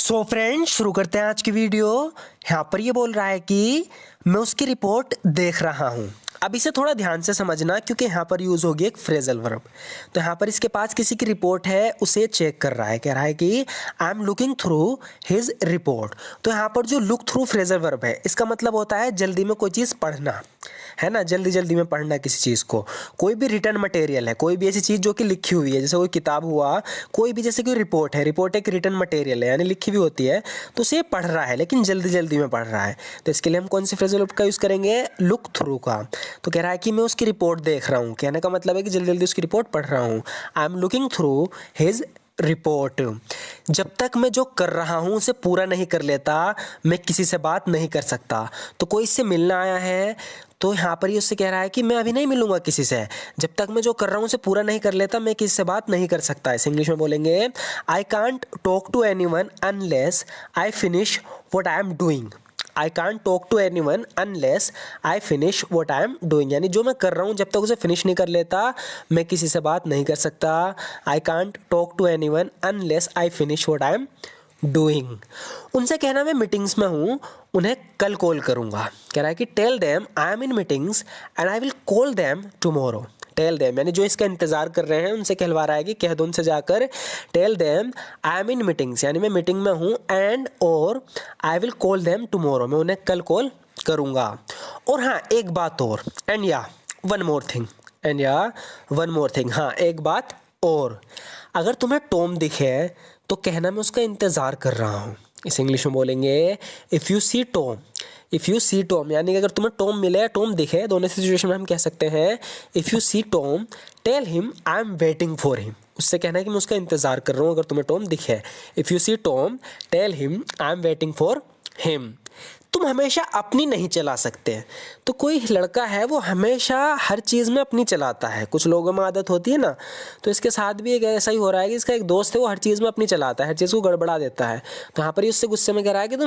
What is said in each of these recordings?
So friends, शुरू करते हैं आज की वीडियो। यहाँ पर ये बोल रहा है कि मैं उसकी रिपोर्ट देख रहा हूँ। अब इसे थोड़ा ध्यान से समझना, क्योंकि यहाँ पर यूज़ होगी एक फ्रेजल वर्ब। तो यहाँ पर इसके पास किसी की रिपोर्ट है, उसे चेक कर रहा है, कह रहा है कि I am looking through his report. तो यहाँ पर जो लुक थ्रू फ्रेजल वर्ब है, इसका मतलब होता है जल्दी में कोई चीज़ पढ़ना, है ना। जल्दी जल्दी में पढ़ना किसी चीज़ को। कोई भी रिटर्न मटेरियल है, कोई भी ऐसी चीज़ जो कि लिखी हुई है, जैसे कोई किताब हुआ, कोई भी जैसे कोई रिपोर्ट है, रिपोर्ट एक रिटर्न मटेरियल है, यानी लिखी हुई होती है, तो उसे पढ़ रहा है लेकिन जल्दी जल्दी में पढ़ रहा है। तो इसके लिए हम कौन सी फ्रेजल वर्ब का यूज़ करेंगे? लुक थ्रू का। तो कह रहा है कि मैं उसकी रिपोर्ट देख रहा हूँ, कहने का मतलब है कि जल्दी जल्दी उसकी रिपोर्ट पढ़ रहा हूँ। I am looking through his report. जब तक मैं जो कर रहा हूँ उसे पूरा नहीं कर लेता, मैं किसी से बात नहीं कर सकता। तो कोई इससे मिलना आया है, तो यहाँ पर ये उससे कह रहा है कि मैं अभी नहीं मिलूंगा किसी से, जब तक मैं जो कर रहा हूँ उसे पूरा नहीं कर लेता, मैं किसी से बात नहीं कर सकता। इसे इंग्लिश में बोलेंगे, I can't talk to anyone unless I finish what I am doing. I can't talk to anyone unless I finish what I am doing, यानी जो मैं कर रहा हूँ जब तक उसे फिनिश नहीं कर लेता, मैं किसी से बात नहीं कर सकता। I can't talk to anyone unless I finish what I am doing. उनसे कहना मैं मीटिंग्स में हूँ, उन्हें कल कॉल करूँगा। कह रहा है कि tell them I am in meetings and I will call them tomorrow. Tell them यानी जो इसका इंतज़ार कर रहे हैं उनसे कहलवा रहा है कि कह दो उनसे जाकर, tell them I am in meetings, यानी मैं मीटिंग में हूँ, एंड और I will call them tomorrow, मैं उन्हें कल कॉल करूँगा। और हाँ, एक बात और, एंड या वन मोर थिंग, एंड या वन मोर थिंग, हाँ एक बात और, अगर तुम्हें टॉम दिखे तो कहना मैं उसका इंतज़ार कर रहा हूँ। इस इंग्लिश में बोलेंगे, if you see Tom, if you see Tom, यानी कि अगर तुम्हें टॉम मिले, टॉम दिखे, दोनों सिचुएशन में हम कह सकते हैं if you see Tom tell him I am waiting for him. उससे कहना है कि मैं उसका इंतज़ार कर रहा हूँ अगर तुम्हें टॉम दिखे। If you see Tom tell him I am waiting for him. तुम हमेशा अपनी नहीं चला सकते। तो कोई लड़का है वो हमेशा हर चीज़ में अपनी चलाता है, कुछ लोगों में आदत होती है ना, तो इसके साथ भी एक ऐसा ही हो रहा है कि इसका एक दोस्त है वो हर चीज़ में अपनी चलाता है, हर चीज़ को गड़बड़ा देता है। तो यहाँ पर ही उससे गुस्से में कह रहा है कि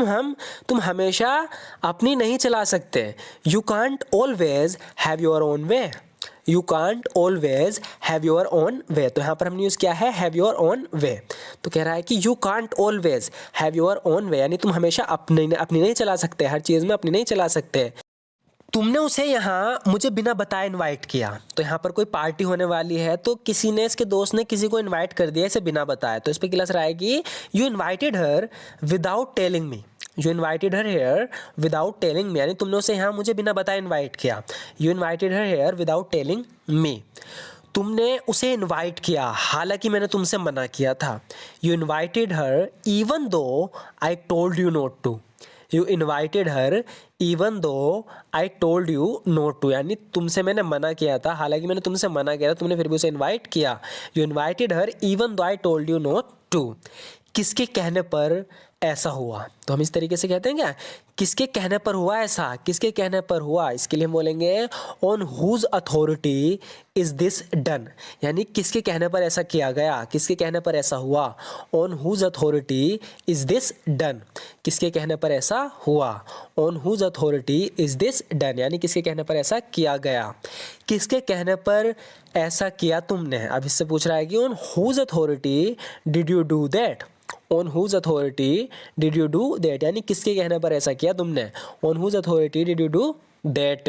तुम हमेशा अपनी नहीं चला सकते। You can't always have your own way, you can't always have your own way. तो यहाँ पर हमने यूज़ किया है हैव योर ओन वे। तो कह रहा है कि you can't always have your own way, यानी तुम हमेशा अपनी नहीं चला सकते, हर चीज़ में अपनी नहीं चला सकते। तुमने उसे यहाँ मुझे बिना बताए इनवाइट किया। तो यहाँ पर कोई पार्टी होने वाली है, तो किसी ने, इसके दोस्त ने किसी को इनवाइट कर दिया इसे बिना बताए। तो इस पर क्लास रहा है कि you invited her without telling me, you invited her here without telling me, यानी तुमने उसे यहाँ मुझे बिना बताए इन्वाइट किया। You invited her here without telling me. तुमने उसे इनवाइट किया हालांकि मैंने तुमसे मना किया था। You invited her even though I told you not to, you invited her even though I told you not to, यानी तुमसे मैंने मना किया था, हालांकि मैंने तुमसे मना किया था, तुमने फिर भी उसे इनवाइट किया। You invited her even though I told you not to. किसके कहने पर ऐसा हुआ? तो हम इस तरीके से कहते हैं क्या, किसके कहने पर हुआ ऐसा, किसके कहने पर हुआ। इसके लिए हम बोलेंगे on whose authority is this done, यानी किसके कहने पर ऐसा किया गया, किसके कहने पर ऐसा हुआ। On whose authority is this done, किसके कहने पर ऐसा हुआ। On whose authority is this done, यानी किसके कहने पर ऐसा किया गया। किसके कहने पर ऐसा किया तुमने, अब इससे पूछ रहा है कि on whose authority did you do that, on whose authority did you do that, यानी किसके कहने पर ऐसा किया तुमने। On whose authority did you do that.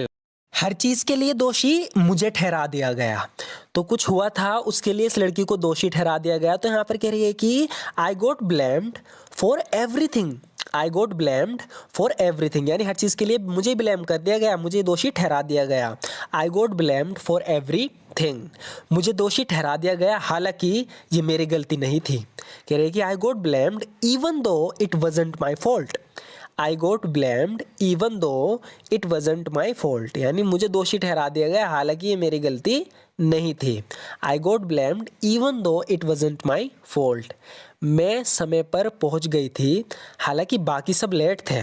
हर चीज़ के लिए दोषी मुझे ठहरा दिया गया। तो कुछ हुआ था उसके लिए इस लड़की को दोषी ठहरा दिया गया। तो यहाँ पर कह रही है कि I got blamed for everything, I got blamed for everything, यानी हर चीज़ के लिए मुझे ब्लेम कर दिया गया, मुझे दोषी ठहरा दिया गया। आई गॉट ब्लेम्ड फॉर एवरीथिंग, मुझे दोषी ठहरा दिया गया हालांकि ये मेरी गलती नहीं थी। कह रही है कि I got blamed even though it wasn't my fault, I got blamed even though it wasn't my fault, यानी मुझे दोषी ठहरा दिया गया हालांकि ये मेरी गलती नहीं थी। I got blamed even though it wasn't my fault, मैं समय पर पहुंच गई थी हालांकि बाकी सब लेट थे।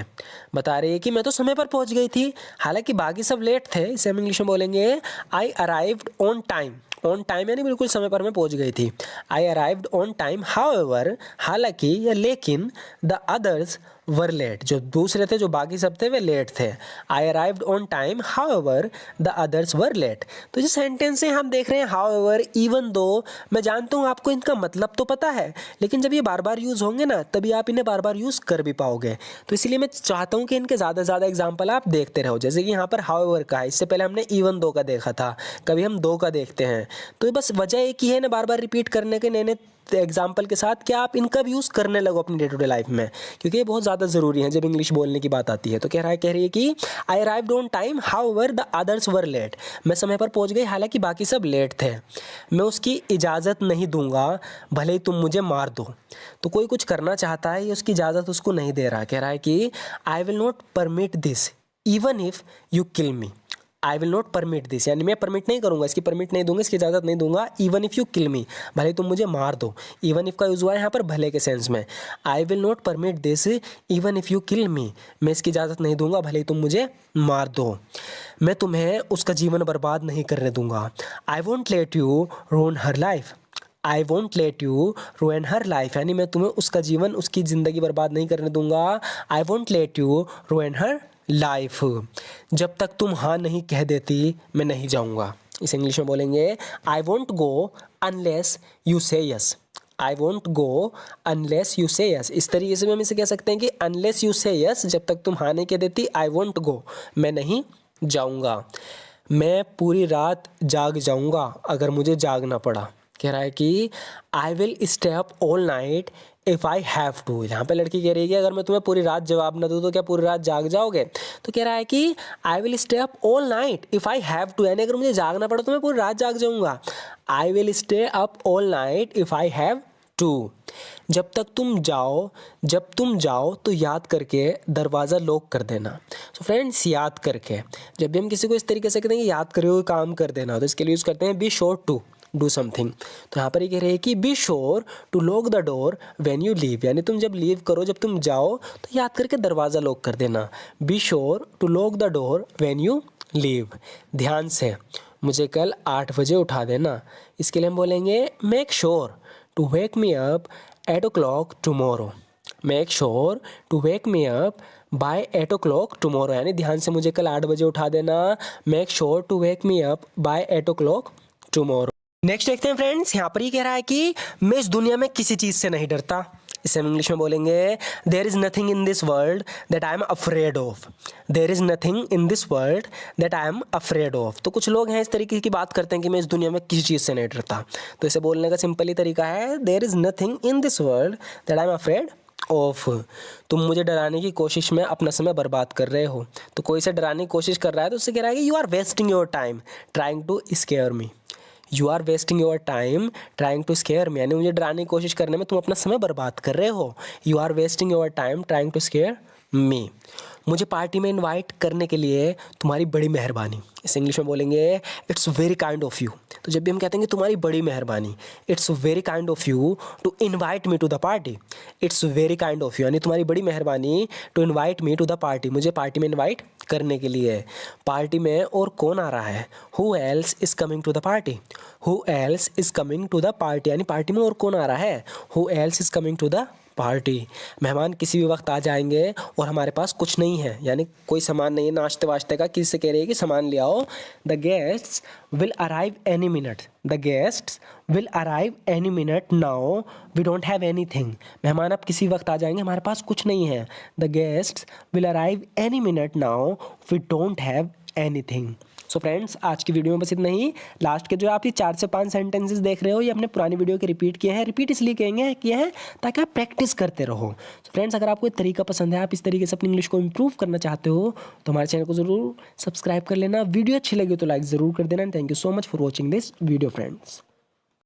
बता रही है कि मैं तो समय पर पहुंच गई थी हालांकि बाकी सब लेट थे। इसे हम इंग्लिश में बोलेंगे, आई arrived on time, on time यानी बिल्कुल समय पर मैं पहुंच गई थी। आई अराइव्ड ऑन टाइम हाउएवर, हालांकि या लेकिन, द अदर्स वर लेट, जो दूसरे थे, जो बाकी सब थे, वे लेट थे। I arrived on time however the others were late. तो जो सेंटेंस है हम देख रहे हैं हाउएवर, इवन दो, मैं जानता हूँ आपको इनका मतलब तो पता है, लेकिन जब ये बार बार यूज़ होंगे ना तभी आप इन्हें बार बार यूज़ कर भी पाओगे। तो इसीलिए मैं चाहता हूँ कि इनके ज़्यादा से ज़्यादा एग्जाम्पल आप देखते रहो। जैसे कि यहाँ पर हाउएवर का है, इससे पहले हमने इवन दो का देखा था, कभी हम दो का देखते हैं। तो बस वजह एक ही है ना बार बार रिपीट करने के, नए नए एग्जाम्पल के साथ, क्या आप इनका भी यूज़ करने लगो अपनी डे टू डे लाइफ में, क्योंकि ये बहुत ज़्यादा ज़रूरी है जब इंग्लिश बोलने की बात आती है। तो कह रही है कि I arrived on time however the others were late. मैं समय पर पहुंच गई हालांकि बाकी सब लेट थे। मैं उसकी इजाज़त नहीं दूंगा भले ही तुम मुझे मार दो। तो कोई कुछ करना चाहता है, ये उसकी इजाज़त उसको नहीं दे रहा। कह रहा है कि I will not permit this even if you kill me. I will not permit this, यानी मैं परमिट नहीं करूंगा, इसकी परमिट नहीं दूंगा, इसकी इजाज़त नहीं दूंगा। इवन इफ़ यू किल मी, भले तुम मुझे मार दो। इवन इफ़ का यूज़ हुआ है यहाँ पर भले के सेंस में। I will not permit this even if you kill me, मैं इसकी इजाज़त नहीं दूंगा भले तुम मुझे मार दो। मैं तुम्हें उसका जीवन बर्बाद नहीं करने दूंगा। I won't let you रूइन her life. I won't let you रूइन her life, यानी मैं तुम्हें उसका जीवन, उसकी ज़िंदगी बर्बाद नहीं करने दूंगा। I won't let you रूइन her life. जब तक तुम हाँ नहीं कह देती मैं नहीं जाऊंगा। इस इंग्लिश में बोलेंगे I won't go unless you say yes. I won't go unless you say yes. इस तरीके से भी हम इसे कह सकते हैं कि अनलेस यू से यस, जब तक तुम हाँ नहीं कह देती, आई वॉन्ट गो, मैं नहीं जाऊंगा। मैं पूरी रात जाग जाऊंगा अगर मुझे जागना पड़ा। कह रहा है कि I will stay up all night if I have to. यहाँ पे लड़की कह रही है कि अगर मैं तुम्हें पूरी रात जवाब न दूँ तो क्या पूरी रात जाग जाओगे। तो कह रहा है कि I will stay up all night if I have to, यानी अगर मुझे जागना पड़ा तो मैं पूरी रात जाग जाऊँगा। I will stay up all night if I have to. जब तुम जाओ तो याद करके दरवाज़ा लॉक कर देना। तो फ्रेंड्स, याद करके, जब भी हम किसी को इस तरीके से कहते हैं कि याद करे हुए काम कर देना, तो इसके लिए यूज़ करते हैं be sure to do something. तो यहाँ पर ये कह रहे हैं कि be sure to lock the door when you leave, यानी तुम जब लीव करो, जब तुम जाओ तो याद करके दरवाज़ा लॉक कर देना। Be sure to lock the door when you leave. ध्यान से मुझे कल 8 बजे उठा देना। इसके लिए हम बोलेंगे make sure to wake me up at o'clock tomorrow. Make sure to wake me up by 8 o'clock tomorrow, यानी ध्यान से मुझे कल 8 बजे उठा देना। Make sure to wake me up by 8 o'clock tomorrow. Next देखते हैं फ्रेंड्स, यहाँ पर ये कह रहा है कि मैं इस दुनिया में किसी चीज़ से नहीं डरता। इसे हम इंग्लिश में बोलेंगे there is nothing in this world that I am afraid of. There is nothing in this world that I am afraid of. तो कुछ लोग हैं इस तरीके की बात करते हैं कि मैं इस दुनिया में किसी चीज़ से नहीं डरता। तो इसे बोलने का सिंपल ही तरीका है there is nothing in this world that I am afraid of. तुम मुझे डराने की कोशिश में अपना समय बर्बाद कर रहे हो। तो कोई से डराने की कोशिश कर रहा है तो उससे कह रहा है कि you are wasting your time trying to scare me. You are wasting your time trying to scare me, यानी मुझे डराने की कोशिश करने में तुम अपना समय बर्बाद कर रहे हो। You are wasting your time trying to scare me. मुझे पार्टी में इनवाइट करने के लिए तुम्हारी बड़ी मेहरबानी। इस इंग्लिश में बोलेंगे it's very kind of you. तो जब भी हम कहते हैं कि तुम्हारी बड़ी मेहरबानी, it's very kind of you to invite me to the party. It's very kind of you, यानी तुम्हारी बड़ी मेहरबानी to invite me to the party, मुझे पार्टी में इनवाइट करने के लिए। पार्टी में और कौन आ रहा है? Who else is coming to the party. Who else is coming to the party, यानी पार्टी में और कौन आ रहा है? Who else is coming to the party. मेहमान किसी भी वक्त आ जाएंगे और हमारे पास कुछ नहीं है, यानी कोई सामान नहीं है नाश्ते वाश्ते का। किसी से कह रही है कि सामान ले आओ। The guests will arrive any minute. The guests will arrive any minute now we don't have anything. मेहमान अब किसी वक्त आ जाएंगे, हमारे पास कुछ नहीं है। The guests will arrive any minute now we don't have anything. So friends, आज की वीडियो में बस इतना ही। लास्ट के जो आप ये 4 से 5 सेंटेंसेस देख रहे हो, ये अपने पुरानी वीडियो के रिपीट किए हैं। रिपीट इसलिए किए हैं ताकि आप प्रैक्टिस करते रहो। सो फ्रेंड्स, अगर आपको ये तरीका पसंद है, आप इस तरीके से अपनी इंग्लिश को इंप्रूव करना चाहते हो, तो हमारे चैनल को जरूर सब्सक्राइब कर लेना। वीडियो अच्छी लगी तो लाइक ज़रूर कर देना। Thank you so much for watching this video friends.